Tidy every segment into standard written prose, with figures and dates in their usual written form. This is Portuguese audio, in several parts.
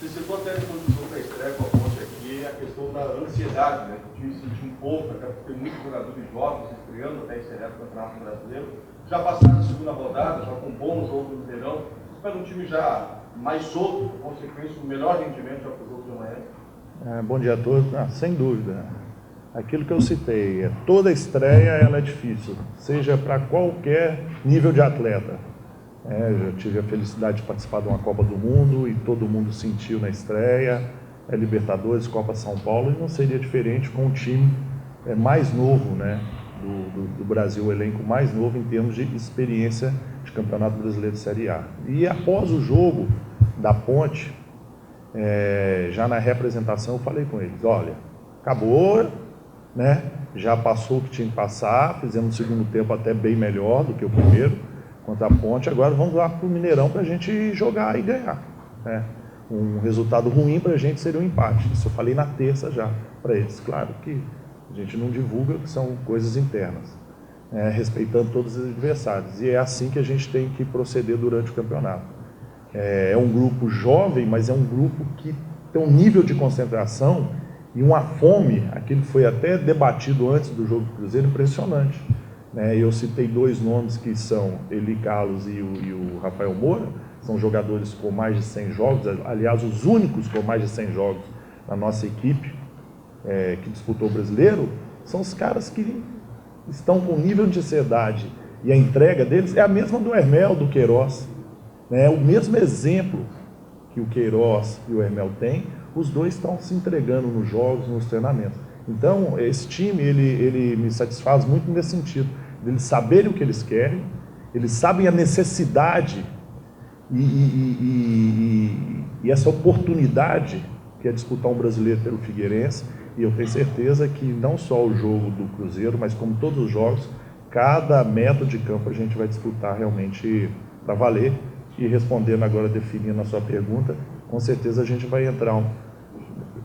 Você citou até quando o para a estreia com a Ponte aqui, a questão da ansiedade, né? O time sentiu um pouco, até porque tem muitos jogadores jovens estreando até estrear no Campeonato Brasileiro. Já passaram a segunda rodada, já com um bom jogo no verão. Espera um time já mais solto, por consequência, um melhor rendimento já para o jogo de amanhã. Bom dia a todos. Sem dúvida. Aquilo que eu citei, toda estreia ela é difícil, seja para qualquer nível de atleta. Eu tive a felicidade de participar de uma Copa do Mundo e todo mundo sentiu na estreia, Libertadores, Copa São Paulo, e não seria diferente com o time mais novo, né, do Brasil, o elenco mais novo em termos de experiência de Campeonato Brasileiro de Série A. E após o jogo da Ponte, já na representação eu falei com eles, olha, acabou, né, já passou o que tinha que passar, fizemos o segundo tempo até bem melhor do que o primeiro, contra a Ponte, agora vamos lá para o Mineirão para a gente jogar e ganhar, né? Um resultado ruim para a gente seria um empate. Isso eu falei na terça já para eles. Claro que a gente não divulga, que são coisas internas, respeitando todos os adversários. E é assim que a gente tem que proceder durante o campeonato. É um grupo jovem, mas é um grupo que tem um nível de concentração e uma fome, aquilo que foi até debatido antes do jogo do Cruzeiro, impressionante. Eu citei dois nomes que são Eli Carlos e o Rafael Moura, são jogadores com mais de 100 jogos, aliás, os únicos com mais de 100 jogos na nossa equipe que disputou o Brasileiro, são os caras que estão com nível de ansiedade e a entrega deles é a mesma do Hermel, do Queiroz. O mesmo exemplo que o Queiroz e o Hermel têm, os dois estão se entregando nos jogos, nos treinamentos. Então, esse time, ele me satisfaz muito nesse sentido, eles saberem o que eles querem, eles sabem a necessidade e essa oportunidade que é disputar um brasileiro pelo Figueirense, e eu tenho certeza que não só o jogo do Cruzeiro, mas como todos os jogos, cada metro de campo a gente vai disputar realmente para valer. E respondendo agora, definindo a sua pergunta, com certeza a gente vai entrar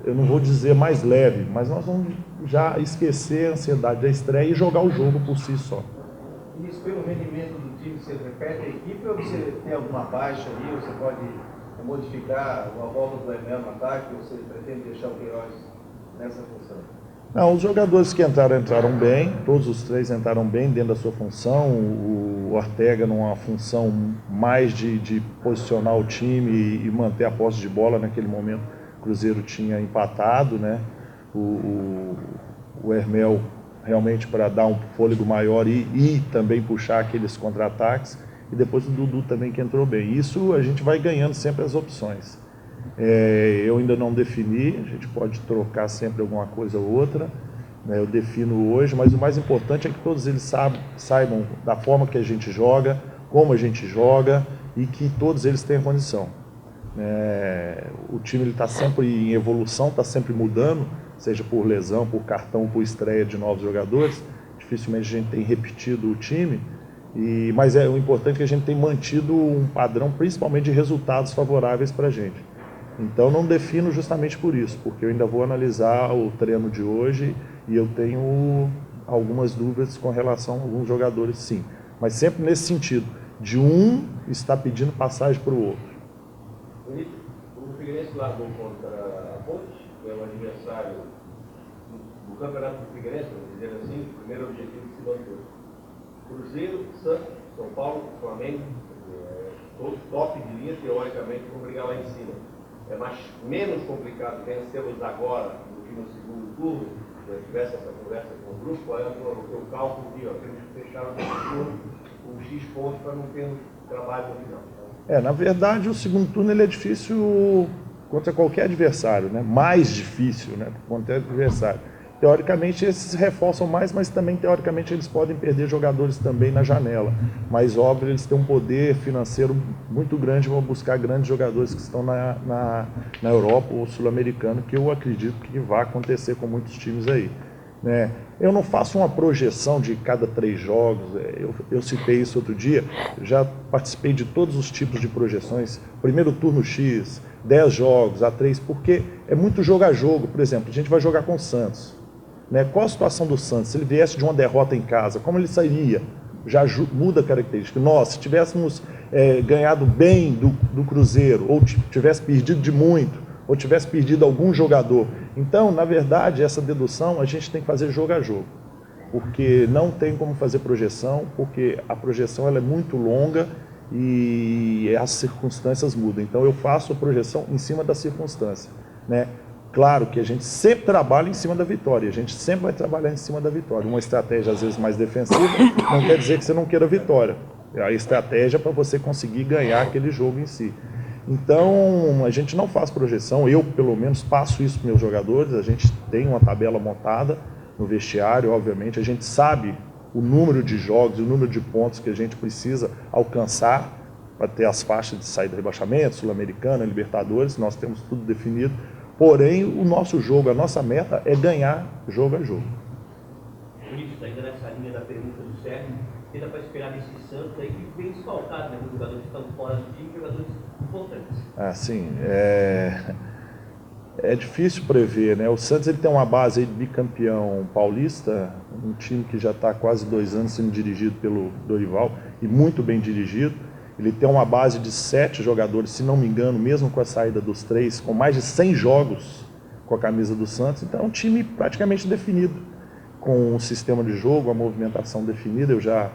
eu não vou dizer mais leve, mas nós vamos já esquecer a ansiedade da estreia e jogar o jogo por si só. Isso pelo rendimento do time, você repete a equipe ou você tem alguma baixa ali, ou você pode modificar a volta do Hermel no ataque, ou você pretende deixar o Queiroz nessa função? Não, os jogadores que entraram bem, todos os três entraram bem dentro da sua função, o Ortega numa função mais de posicionar o time e manter a posse de bola naquele momento. O Cruzeiro tinha empatado, né? O Hermel realmente para dar um fôlego maior e também puxar aqueles contra-ataques, e depois o Dudu também que entrou bem. Isso a gente vai ganhando sempre as opções. Eu ainda não defini, a gente pode trocar sempre alguma coisa ou outra, né? Eu defino hoje, mas o mais importante é que todos eles saibam da forma que a gente joga, como a gente joga e que todos eles tenham condição. O time está sempre em evolução, está sempre mudando, seja por lesão, por cartão, por estreia de novos jogadores. Dificilmente a gente tem repetido o time, mas o importante é que a gente tem mantido um padrão, principalmente de resultados favoráveis para a gente. Então não defino justamente por isso, porque eu ainda vou analisar o treino de hoje e eu tenho algumas dúvidas com relação a alguns jogadores, sim. Mas sempre nesse sentido, de um estar pedindo passagem para o outro. O Figueirense largou contra a Ponte, que é o adversário do campeonato do Figueirense, vamos dizer assim, o primeiro objetivo que se manteve. Cruzeiro, Santos, São Paulo, Flamengo, todos top de linha, teoricamente, vão brigar lá em cima. É menos complicado vencê-los agora do que no segundo turno, se eu tivesse essa conversa com o grupo, qual é o teu cálculo de temos que fechar o segundo turno com X pontos para não termos trabalho no final. Na verdade, o segundo turno ele é difícil contra qualquer adversário, né? Mais difícil, né? Contra qualquer adversário. Teoricamente, esses reforçam mais, mas também, teoricamente, eles podem perder jogadores também na janela. Mas, óbvio, eles têm um poder financeiro muito grande, vão buscar grandes jogadores que estão na Europa ou sul-americano, que eu acredito que vai acontecer com muitos times aí. Né? Eu não faço uma projeção de cada 3 jogos, eu citei isso outro dia, já participei de todos os tipos de projeções, primeiro turno X, 10 jogos, A3, porque é muito jogo a jogo. Por exemplo, a gente vai jogar com o Santos. Né? Qual a situação do Santos? Se ele viesse de uma derrota em casa, como ele sairia? Já muda a característica. Nós, se tivéssemos ganhado bem do Cruzeiro, ou tivesse perdido de muito, ou tivesse perdido algum jogador. Então, na verdade, essa dedução a gente tem que fazer jogo a jogo, porque não tem como fazer projeção, porque a projeção ela é muito longa e as circunstâncias mudam. Então, eu faço a projeção em cima da circunstância, né? Claro que a gente sempre trabalha em cima da vitória, a gente sempre vai trabalhar em cima da vitória. Uma estratégia, às vezes, mais defensiva, não quer dizer que você não queira vitória. A estratégia é para você conseguir ganhar aquele jogo em si. Então, a gente não faz projeção, eu, pelo menos, passo isso para meus jogadores, a gente tem uma tabela montada no vestiário, obviamente, a gente sabe o número de jogos, o número de pontos que a gente precisa alcançar para ter as faixas de saída de rebaixamento, Sul-Americana, Libertadores, nós temos tudo definido. Porém, o nosso jogo, a nossa meta é ganhar jogo a jogo. Isso, ainda nessa linha da pergunta do Sérgio, tenta para esperar desse Santos aí que vem desfalcado, né? Os jogadores que estão fora do time, jogadores importantes. Sim, é difícil prever, né? O Santos ele tem uma base aí de bicampeão paulista, um time que já está há quase 2 anos sendo dirigido pelo Dorival e muito bem dirigido. Ele tem uma base de 7 jogadores, se não me engano, mesmo com a saída dos 3, com mais de 100 jogos com a camisa do Santos. Então é um time praticamente definido, com um sistema de jogo, a movimentação definida. Eu já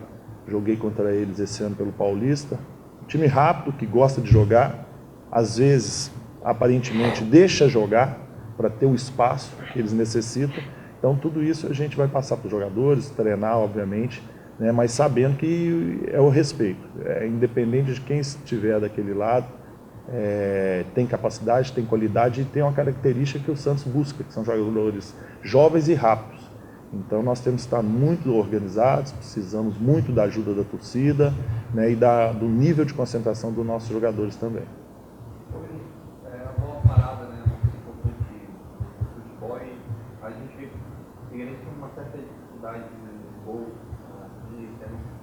joguei contra eles esse ano pelo Paulista. Um time rápido, que gosta de jogar, às vezes, aparentemente, deixa jogar para ter o espaço que eles necessitam. Então tudo isso a gente vai passar para os jogadores, treinar, obviamente, né, mas sabendo que é o respeito, independente de quem estiver daquele lado, tem capacidade, tem qualidade e tem uma característica que o Santos busca, que são jogadores jovens e rápidos. Então nós temos que estar muito organizados, precisamos muito da ajuda da torcida, né, e do nível de concentração dos nossos jogadores também. A bola parada, né, muito importante no futebol, e a gente tem uma certa dificuldade no gol,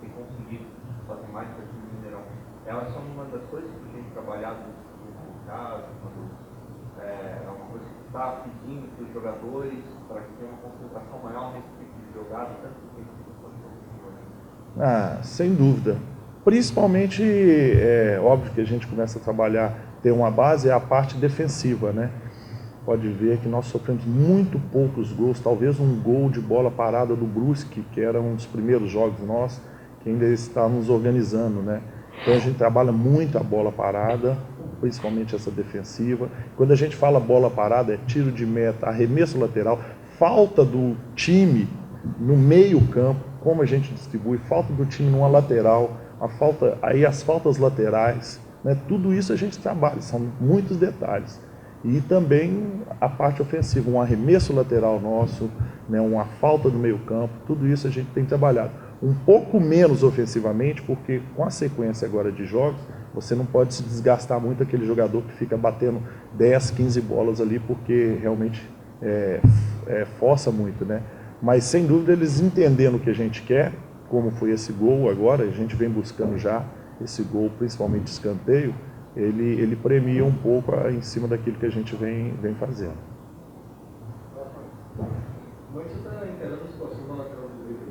tem conseguido fazer mais para o time do Mineirão. Elas são uma das coisas que a gente trabalhado no caso, é uma coisa que está pedindo para os jogadores para que tenha uma concentração maior nesse tipo de jogada, tanto que sem dúvida. Principalmente, óbvio que a gente começa a trabalhar, ter uma base, é a parte defensiva, né? Pode ver que nós sofremos muito poucos gols, talvez um gol de bola parada do Brusque, que era um dos primeiros jogos nossos, que ainda estávamos organizando, né? Então a gente trabalha muito a bola parada, principalmente essa defensiva. Quando a gente fala bola parada, é tiro de meta, arremesso lateral, falta do time no meio campo, como a gente distribui, falta do time numa lateral, aí as faltas laterais, né? Tudo isso a gente trabalha, são muitos detalhes. E também a parte ofensiva, um arremesso lateral nosso, né, uma falta do meio campo, tudo isso a gente tem trabalhado. Um pouco menos ofensivamente, porque com a sequência agora de jogos, você não pode se desgastar muito aquele jogador que fica batendo 10, 15 bolas ali, porque realmente força muito, né? Mas sem dúvida eles entendendo o que a gente quer, como foi esse gol agora, a gente vem buscando já esse gol, principalmente de escanteio, ele premia um pouco em cima daquilo que a gente vem fazendo. Como é que você está encarando a situação da lateral direita?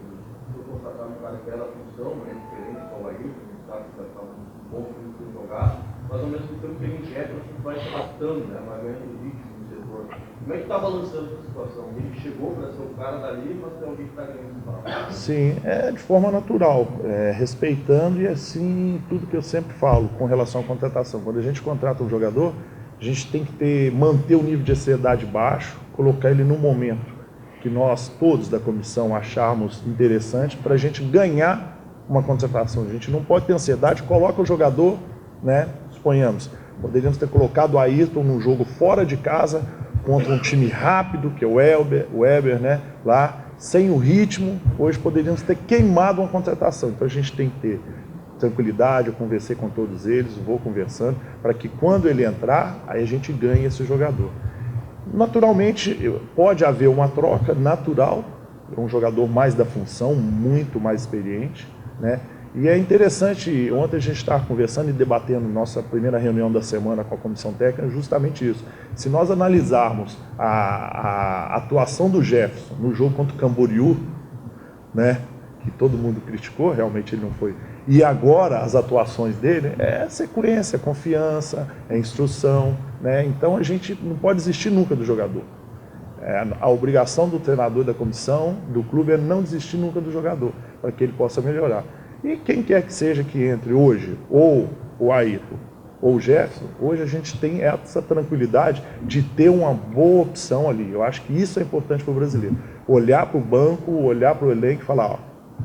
Foi contratado um cara que era função, diferente do Alair, que sabe que vai estar um bom tempo sem jogar, mas ao mesmo tempo que ele injeta, a gente vai se adaptando, né? Vai ganhando ritmo no setor. Como é que está balançando essa situação? Ele chegou para ser o cara dali, mas tem alguém que está ganhando espaço. Sim, de forma natural, respeitando, e assim, tudo que eu sempre falo com relação à contratação. Quando a gente contrata um jogador, a gente tem que manter o nível de ansiedade baixo, colocar ele no momento que nós todos da comissão acharmos interessante para a gente ganhar uma contratação. A gente não pode ter ansiedade, coloca o jogador, né? Suponhamos, poderíamos ter colocado o Ayrton num jogo fora de casa, contra um time rápido, que é o Weber, né? Lá, sem o ritmo, hoje poderíamos ter queimado uma contratação. Então a gente tem que ter tranquilidade, eu conversei com todos eles, vou conversando, para que quando ele entrar, aí a gente ganhe esse jogador. Naturalmente, pode haver uma troca natural, um jogador mais da função, muito mais experiente, né? E é interessante, ontem a gente estava conversando e debatendo nossa primeira reunião da semana com a comissão técnica, justamente isso. Se nós analisarmos a atuação do Jefferson no jogo contra o Camboriú, né, que todo mundo criticou, realmente ele não foi E agora as atuações dele é sequência, é confiança, é instrução, né? Então a gente não pode desistir nunca do jogador. A obrigação do treinador e da comissão, do clube, é não desistir nunca do jogador, para que ele possa melhorar. E quem quer que seja que entre hoje, ou o Ayrton, ou o Jefferson, hoje a gente tem essa tranquilidade de ter uma boa opção ali. Eu acho que isso é importante para o brasileiro. Olhar para o banco, olhar para o elenco e falar, ó,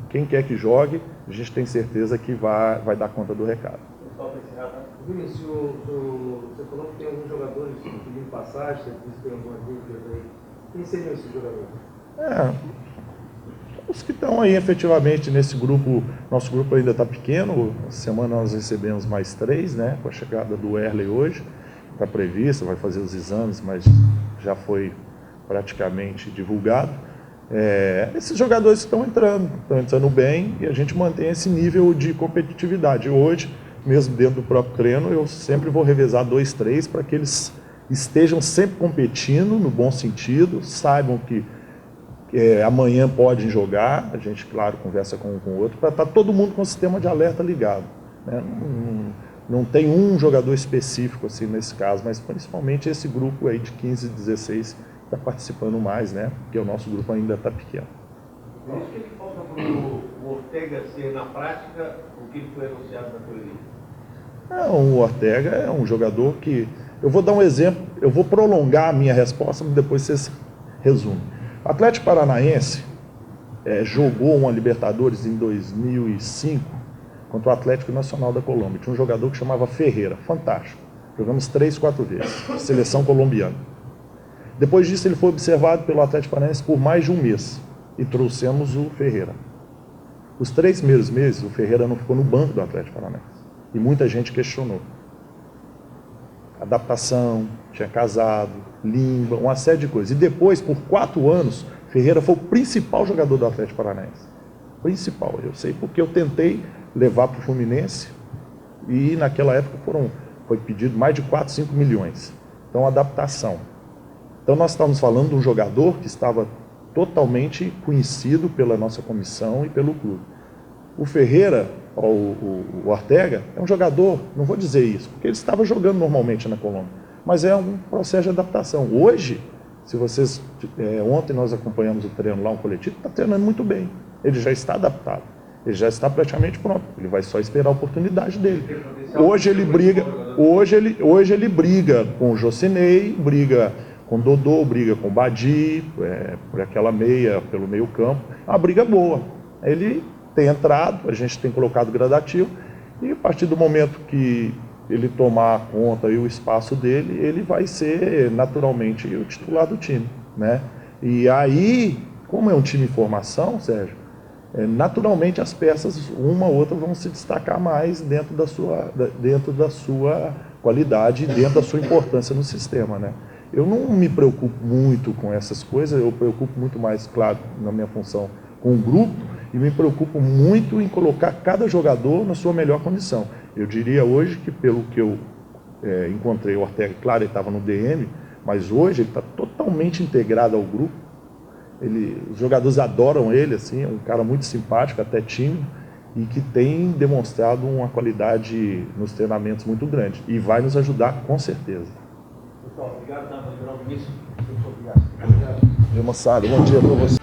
quem quer que jogue, a gente tem certeza que vai dar conta do recado. Vinícius, você falou que tem alguns jogadores pedindo passagem, você disse que tem algumas dúvidas aí. Quem seriam esses jogadores? Os que estão aí efetivamente nesse grupo, nosso grupo ainda está pequeno, essa semana nós recebemos mais 3, né, com a chegada do Erley hoje, está previsto, vai fazer os exames, mas já foi praticamente divulgado. Esses jogadores estão entrando bem e a gente mantém esse nível de competitividade. Hoje, mesmo dentro do próprio treino, eu sempre vou revezar 2, 3 para que eles estejam sempre competindo no bom sentido, saibam que amanhã podem jogar, a gente, claro, conversa com um com o outro, para estar todo mundo com o sistema de alerta ligado, né? Não tem um jogador específico assim nesse caso, mas principalmente esse grupo aí de 15, 16 está participando mais, né? Porque o nosso grupo ainda está pequeno. O que falta para o Ortega ser, na prática, o que foi anunciado na teoria? O Ortega é um jogador que... Eu vou dar um exemplo, eu vou prolongar a minha resposta, mas depois vocês resumem. O Atlético Paranaense jogou uma Libertadores em 2005 contra o Atlético Nacional da Colômbia. Tinha um jogador que chamava Ferreira, fantástico. Jogamos 3, 4 vezes, seleção colombiana. Depois disso ele foi observado pelo Atlético Paranaense por mais de um mês e trouxemos o Ferreira. Os 3 primeiros meses o Ferreira não ficou no banco do Atlético Paranaense e muita gente questionou. Adaptação, tinha casado, língua, uma série de coisas. E depois, por 4 anos, Ferreira foi o principal jogador do Atlético Paranaense. Principal, eu sei porque eu tentei levar para o Fluminense e naquela época foi pedido mais de 4, 5 milhões. Então, adaptação. Então, nós estamos falando de um jogador que estava totalmente conhecido pela nossa comissão e pelo clube. O Ferreira, o Ortega, é um jogador, não vou dizer isso, porque ele estava jogando normalmente na Colômbia, mas é um processo de adaptação. Hoje, se vocês... ontem nós acompanhamos o treino lá, um coletivo, está treinando muito bem. Ele já está adaptado, ele já está praticamente pronto, ele vai só esperar a oportunidade dele. Hoje ele briga com o Jocinei, briga com o Dodô, briga com o Badi, por aquela meia, pelo meio campo. É uma briga boa. Ele tem entrado, a gente tem colocado gradativo, e a partir do momento que ele tomar conta e o espaço dele, ele vai ser naturalmente o titular do time, né? E aí, como é um time em formação, Sérgio, naturalmente as peças, uma ou outra, vão se destacar mais dentro da sua qualidade, dentro da sua importância no sistema, né? Eu não me preocupo muito com essas coisas, eu preocupo muito mais, claro, na minha função com o grupo, e me preocupo muito em colocar cada jogador na sua melhor condição. Eu diria hoje que, pelo que eu encontrei, o Ortega, claro, ele estava no DM, mas hoje ele está totalmente integrado ao grupo. Os jogadores adoram ele, assim, é um cara muito simpático, até tímido, e que tem demonstrado uma qualidade nos treinamentos muito grande. E vai nos ajudar com certeza. Pessoal, obrigado, Vinícius. Muito obrigado. Moçada, bom dia para você.